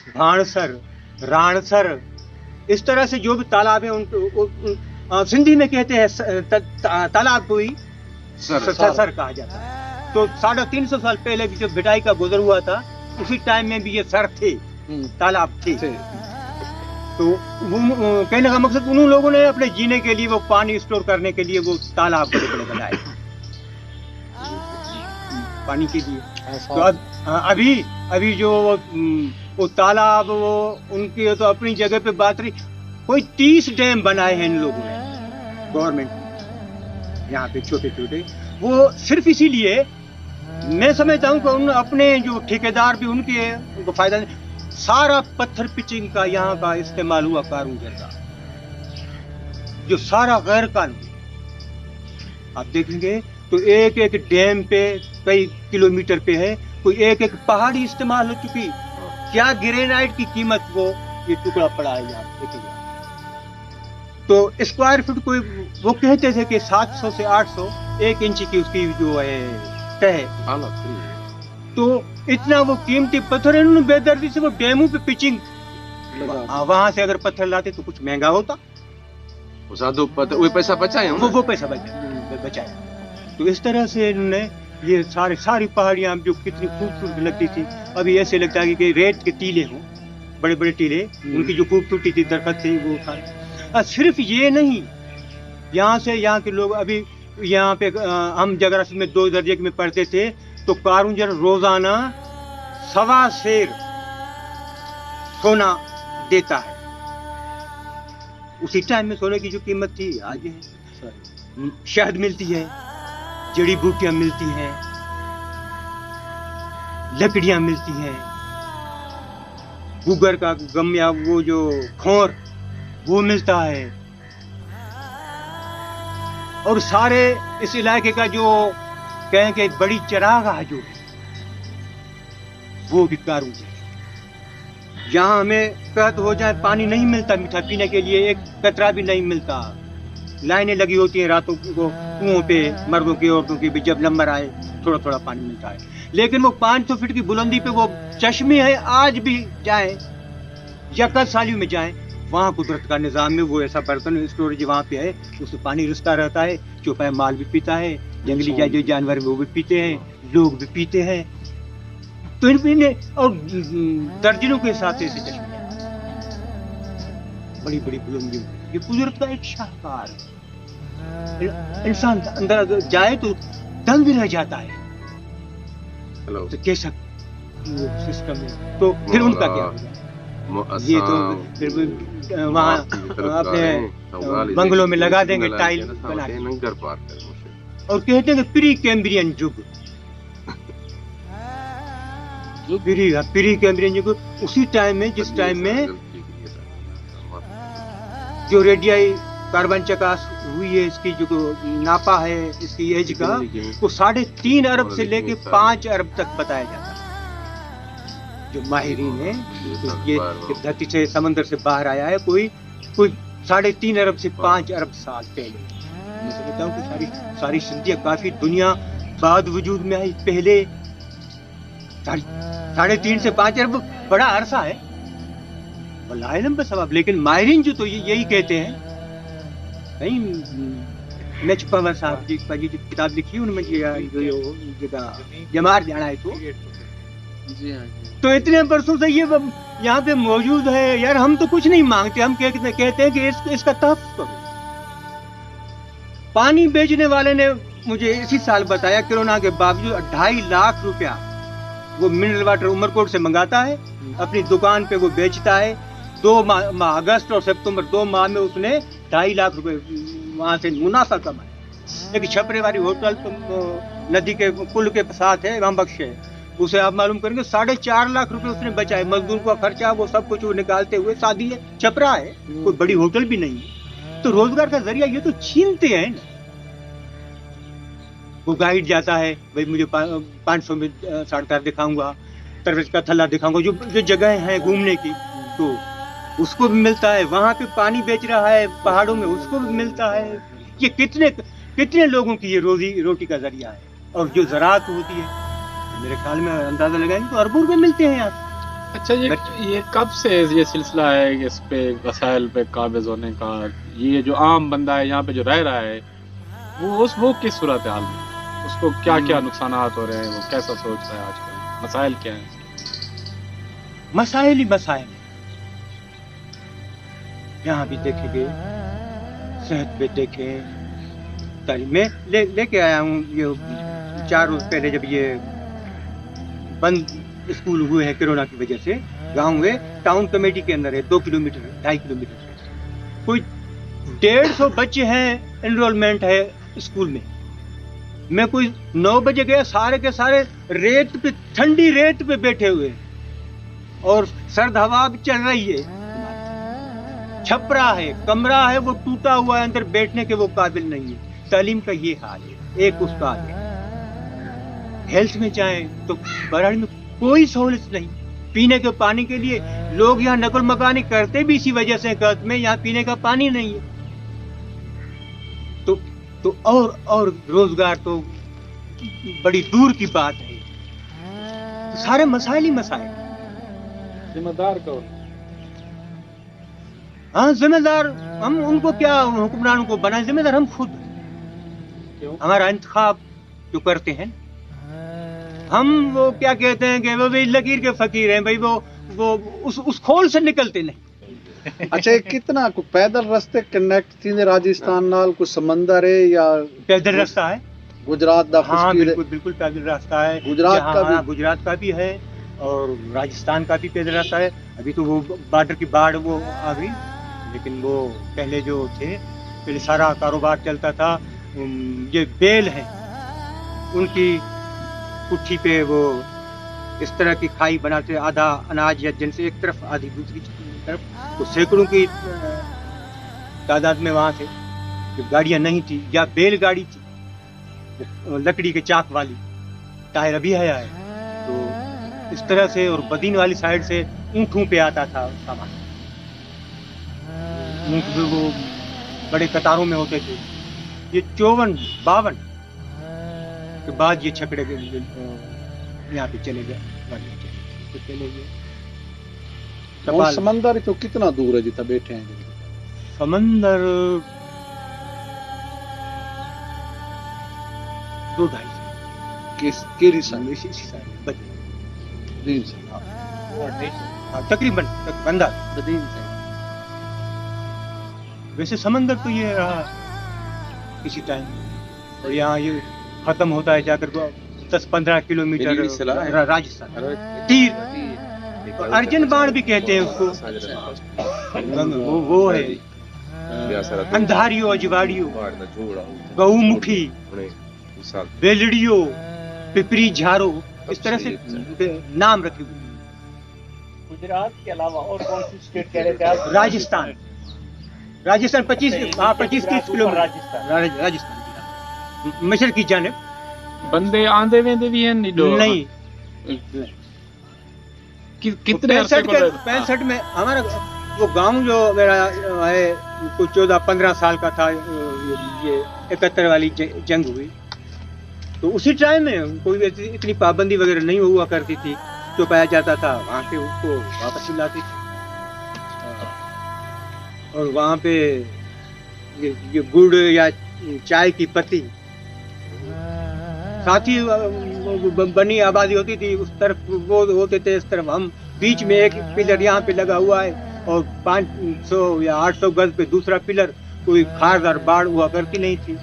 भाणसर, राणसर, इस तरह से जो भी तालाब है उनको सिंधी में कहते हैं तालाब को ही सर कहा जाता है। तो 350 साल पहले भी जब भिटाई का गुजर हुआ था उसी टाइम में भी ये सर थे, तालाब थे। तो कहने का मकसद उन लोगों ने अपने जीने के लिए, वो पानी स्टोर करने के लिए वो तालाब बड़े बड़े बनाए पानी के लिए। तो अभी जो वो तालाब, वो उनकी तो अपनी जगह पे बात रही, कोई 30 डैम बनाए हैं इन लोगों ने, गवर्नमेंट यहाँ पे छोटे छोटे। वो सिर्फ इसीलिए मैं समझता हूँ कि उन अपने जो ठेकेदार भी उनको फायदा नहीं। सारा पत्थर पिचिंग का यहाँ का इस्तेमाल हुआ कारूंजर का, जो सारा गैर कानूनी। आप देखेंगे तो एक एक डैम पे कई किलोमीटर पे है, कोई एक एक पहाड़ी इस्तेमाल हो चुकी। क्या ग्रेनाइट की कीमत वो ये टुकड़ा पड़ा है यहाँ देखेंगे। तो स्क्वायर फुट कोई वो कहते थे कि 700 से 800 1 इंच की उसकी जो है तह। तो इतना वो कीमती पत्थर है, उन्होंने बेदर्दी से वो डैमों पे पिचिंग, वहां से अगर पत्थर लाते तो कुछ महंगा होता, वो पैसा बचाए, वो पैसा बचाया। तो इस तरह से इन्होंने ये सारी पहाड़ियां जो कितनी खूबसूरत लगती थी, अभी ऐसे लगता है कि रेत के टीले हों, बड़े बड़े टीले, उनकी जो खूबसूरती थी, दरख्त थे वो उठा। सिर्फ ये नहीं, यहाँ से यहाँ के लोग अभी यहाँ पे हम जगरासी में 2 दर्जे में पढ़ते थे, तो कारूंजर रोजाना 1.25 सेर सोना देता है। उसी टाइम में सोने की जो कीमत थी आज है। शहद मिलती है, जड़ी बूटियां मिलती हैं, लकड़ियां मिलती हैं, गुगर का गम या वो जो खोर वो मिलता है, और सारे इस इलाके का जो कहें कि बड़ी चरागाह जो है वो भी कारूंजर। जहाँ हमें कहत हो जाए पानी नहीं मिलता मीठा पीने के लिए, एक कतरा भी नहीं मिलता। लाइनें लगी होती हैं रातों को कुओं पे, मर्दों की औरतों की भी, जब नंबर आए थोड़ा थोड़ा पानी मिलता है। लेकिन वो 500 फीट की बुलंदी पे वो चश्मे है, आज भी जाएं या कल सालियों में जाएं, वहाँ कुदरत का निजाम में वो ऐसा बर्तन स्टोरेज वहाँ पे है, उसमें पानी रिसता रहता है, चौपाया माल भी पीता है, जंगली जो जानवर वो भी पीते हैं, लोग भी पीते हैं। तो इनमें और दर्जनों के साथ ऐसे चश्मे, बड़ी बड़ी बुलंदी, ये कुदरत का एक शाहकार है। इंसान अंदर जाए तो दंग भी रह जाता है। तो कैसा सिस्टम है, तो फिर उनका क्या होगा? ये तो फिर वहाँ अपने बंगलों में लगा देंगे टाइल बना के, और कहते हैं कि प्री कैम्ब्रियन युग, प्री कैम्ब्रियन युग उसी टाइम में जिस टाइम में जो रेडियाई कार्बन चकास हुई है, इसकी जो नापा है इसकी एज का, वो 3.5 अरब से लेके 5 अरब तक बताया जाता है। जो माहिरीन है, ये धरती से समंदर से बाहर आया है कोई 3.5 अरब से 5 अरब साल पहले। मैं समझता हूँ कि सारी सिंधिया काफी दुनिया बाद वजूद में आई, पहले 3.5 से 5 अरब बड़ा अरसा है, वल्लाह इल्म बसवाब। लेकिन माहिरीन जो तो यही कहते हैं, नहीं नच पवर साहब जी की जो किताब लिखी उनमें जमार जाना है तो इतने बरसों से ये यहाँ पे मौजूद है यार। हम तो कुछ नहीं मांगते, हम कहते हैं कि इसका तहफ़्फ़ुज़ करो। पानी बेचने वाले ने मुझे इसी साल बताया, कोरोना के बावजूद 2.5 लाख रुपया वो मिनरल वाटर उमरकोट से मंगाता है, अपनी दुकान पे वो बेचता है। 2 माह अगस्त और सितंबर 2 माह में उसने 2.5 लाख रुपए वहां से मुनाफा कमाया। एक छपरे वाली होटल तो नदी के पुल के साथ है, वहां बख्श है, उसे आप मालूम करेंगे 4.5 लाख रुपए उसने बचाए। मजदूर का खर्चा वो सब कुछ वो निकालते हुए, शादी है, छपरा है, कोई बड़ी होटल भी नहीं है। तो रोजगार का जरिया ये तो छीनते हैं ना। वो गाइड जाता है, भाई मुझे 500 में सड़क दिखाऊंगा, तरवेज का थल्ला दिखाऊंगा, जो जगह है घूमने की, तो उसको भी मिलता है। वहां पे पानी बेच रहा है पहाड़ों में, उसको भी मिलता है। ये कितने लोगों की ये रोटी का जरिया है। और जो ज़राअत होती है, मेरे ख्याल में अंदाजा लगाएंगे तो अरबों रुपए मिलते हैं यहाँ। اچھا یہ کب سے یہ سلسلہ ہے کہ اس پہ وسائل پہ قابض ہونے کا؟ یہ جو عام بندہ ہے یہاں پہ جو رہ رہا ہے وہ کس صورتحال میں، اس کو کیا کیا نقصانات ہو رہے ہیں، وہ کیسا سوچ رہا ہے آج کل، مسائل کیا ہیں؟ مسائل ہی مسائل یہاں بھی دیکھیں گے، صحت پہ دیکھیں، تعلیم میں لے کے آیا ہوں یہ 4 روز پہلے جب یہ بند اسکول ہوئے ہیں کرونا کی وجہ سے، گاؤں ہے ٹاؤن کمیٹی کے اندر ہے 2 کلومیٹر 2.5 کلومیٹر، کوئی 150 بچے ہیں، انرولمنٹ ہے اسکول میں کوئی 9 بجے گیا، سارے کے سارے ریت پہ، ٹھنڈی ریت پہ بیٹھے ہوئے اور سرد ہوا بھی چل رہی ہے، چھپرا ہے، کمرہ ہے وہ ٹوٹا ہوا ہے، اندر بیٹھنے کے وہ قابل نہیں ہے۔ تعلیم کا یہ حال ہے، ایک استاد ہے، ہیلتھ میں جائیں تو بہرحال میں کوئی سہولت نہیں، پینے کے پانی کے لیے لوگ یہاں نقل مکانی کرتے بھی اسی وجہ سے کہ میں یہاں پینے کا پانی نہیں ہے، تو اور روزگار تو بڑی دور کی بات ہے، سارے مسائل ہی مسائل۔ ذمہ دار کون؟ ہاں ذمہ دار ہم، ان کو کیا حکمرانوں کو بنائیں، ذمہ دار ہم خود، ہمارا انتخاب جو کرتے ہیں ہم، وہ کیا کہتے ہیں کہ وہ بھی لکیر کے فقیر ہیں بھائی، وہ اس کھول سے نکلتے نہیں۔ اچھا یہ کتنا کو پیدل رستے کنیکٹ تھی راجستھان نال، کوئی سمندر ہے یا پیدل راستہ ہے؟ گجرات دا ہاں خشکی بالکل پیدل راستہ ہے، گجرات کا بھی؟ گجرات کا بھی ہے اور راجستھان کا بھی پیدل راستہ ہے۔ ابھی تو وہ بارڈر کی باڑھ وہ آ گئی، لیکن وہ پہلے جو تھے، پہلے سارا کاروبار چلتا تھا، یہ بیل ہیں ان کی کٹھی پہ وہ اس طرح کی کھائی بناتے، آدھا اناج یا جن سے ایک طرف آدھی دوسری طرف، تو سینکڑوں کی تعداد میں وہاں تھے، گاڑیاں نہیں تھی، یا بیل گاڑی تھی لکڑی کے چاک والی، ٹائر ابھی ہے، تو اس طرح سے، اور بدین والی سائڈ سے اونٹوں پہ آتا تھا سامان، اونٹ وہ بڑے قطاروں میں ہوتے تھے۔ یہ 54-52 کے بعد یہ چھکڑے یہاں پہ چلے گئے، چلے گئے۔ اور سمندر تو کتنا دور ہے جتنا بیٹھے ہیں؟ سمندر 2-2.5 کیری سن بدین سے تقریباً بدین سے۔ ویسے سمندر تو یہ رہا کسی ٹائم، اور یہاں یہ ختم ہوتا ہے جا کر 10-15 کلومیٹر راجستھان، تیر ارجن باڑ بھی کہتے ہیں اس کو، وہ ہے اندھاریو، اجواڑیو، گہو مکھی، بیلڑیو، پپری جھارو، اس طرح سے نام رکھے ہوئے۔ گجرات کے علاوہ اور کون سی اسٹیٹ کہہ رہے تھے آپ؟ راجستھان 25-30 کلومیٹر راجستھان مشرق کی جانب۔ بندے آندے ویندے بھی ہیں نہیں، کتنے 65 میں ہمارا وہ گاؤں جو میرا ہے، کچھ 14-15 سال کا تھا، یہ 71 والی جنگ ہوئی، تو اسی ٹائم میں کوئی اتنی پابندی وغیرہ نہیں ہوا کرتی تھی، جو پایا جاتا تھا وہاں سے اس کو واپس لاتی تھی، اور وہاں پہ یہ گڑ یا چائے کی پتی، ساتھ ہی بنی آبادی ہوتی تھی، اس طرف وہ ہوتے تھے، اس طرف ہم، بیچ میں ایک پلر یہاں پہ لگا ہوا ہے، اور 500 یا 800 گز پہ دوسرا پلر، کوئی خارز اور باڑھ ہوا کرتی نہیں تھی۔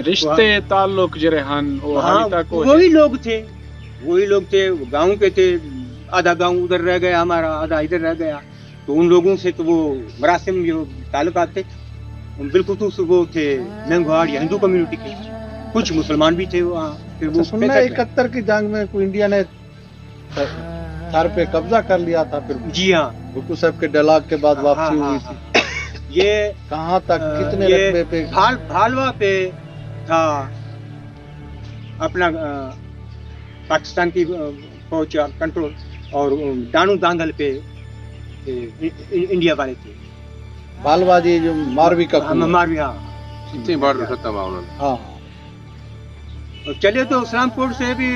رشتے تعلق جرحان وہی لوگ تھے، وہ گاؤں کے تھے، آدھا گاؤں ادھر رہ گیا ہمارا، آدھا ادھر رہ گیا، تو ان لوگوں سے تو وہ مراسم جو تعلقات تھے بالخصوص وہ تھے مینگھواڑ یا ہندو کمیونٹی کے، کچھ مسلمان بھی تھے وہاں۔ پھر وہ سننا 71 کی جنگ میں کوئی انڈیا نے تھار پہ قبضہ کر لیا تھا، پھر جی ہاں، بھٹو صاحب کے ڈائلاگ کے بعد واپسی ہوئی تھی۔ یہ کہاں تک، کتنے رقبے پہ؟ بھالوا پہ تھا اپنا پاکستان کی فوج کنٹرول، اور ڈانو دانگل پہ انڈیا والے تھے، بھالوا جی جو ماروی کا ماروی، ہاں اتنی بارڈر ختم ہوا انہوں نے۔ ہاں، چلے تو اسلام کوٹ سے بھی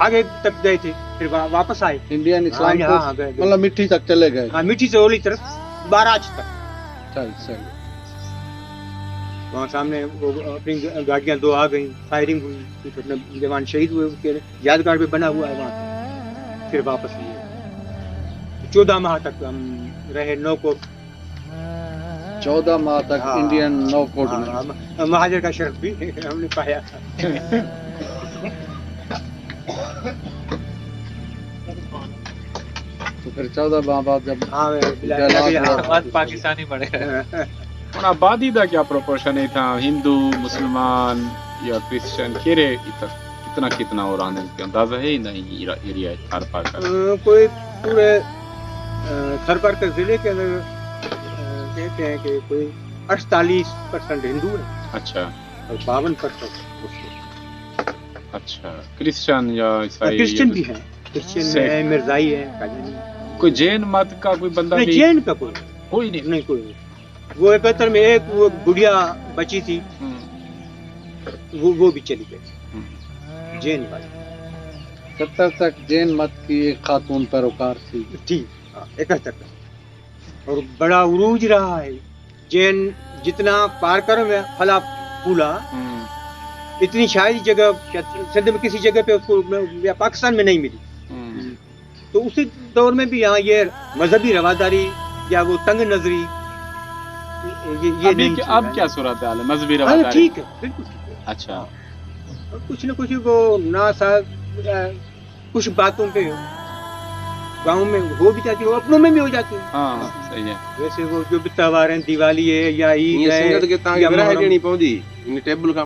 آگے تک گئے تھے، फिर वापस आए। इंडियन इस्लाम हाँ, हाँ, गए। मतलब मिट्टी तक चले गए। हाँ, मीठी से ओली तरफ बाराज तक। सही। वहाँ सामने वो अपनी गाड़ियाँ 2 आ गई, फायरिंग हुई, कुछ अपने जवान शहीद हुए, उसके यादगार पे बना हुआ है वहाँ पे। फिर वापस लिए 14 माह तक हम रहे नौकोट। 14 माह तक हाँ, इंडियन नौकोट में। हाँ, महाजर का शर्फ भी हमने पाया। तो फिर 14 माह बाद जब हाँ, बाद पाकिस्तानी बने ਹੁਣ ਆਬਾਦੀ ਦਾ क्या प्रोपोर्शन है था हिंदू मुसलमान या क्रिश्चियन केरे कितना और आने का अंदाजा है ही नहीं एरिया थार पार का कोई पूरे थरपर के जिले के अंदर कहते हैं कि कोई 48% हिंदू है अच्छा और 52% मुस्लिम। अच्छा क्रिश्चियन या ईसाई क्रिश्चियन भी हैं, क्रिश्चियन सिख। है, मिर्जाई है, कादियानी है। कोई जैन मत का कोई बंदा नहीं, भी जैन का कोई कोई नहीं नहीं, कोई नहीं। वो 71 में एक वो गुड़िया बची थी, वो भी चली गई जैन वाली 70 तक जैन मत की एक खातून पैरोकार थी। थी। 71 तक और बड़ा उरूज रहा है। जैन जितना पार करो में फला फूला, इतनी शायद जगह सिंध में किसी जगह पे उसको या पाकिस्तान में नहीं मिली। तो उसी दौर में भी यहाँ ये मजहबी रवादारी या वो तंग नजरी ये अभी नहीं अब क्या सूरत हाल है मजहबी हाँ, रवादारी ठीक है, बिल्कुल ठीक है। अच्छा और कुछ न कुछ वो ना कुछ बातों पे गांव में हो भी जाती है, वो अपनों में भी हो जाती है। हाँ सही है जैसे वो जो भी त्योहार हैं, दिवाली है या ईद ईअं है संगत खे तव्हांखे या विरहाए मुहर्रम। ॾियणी पवंदी इन टेबल खां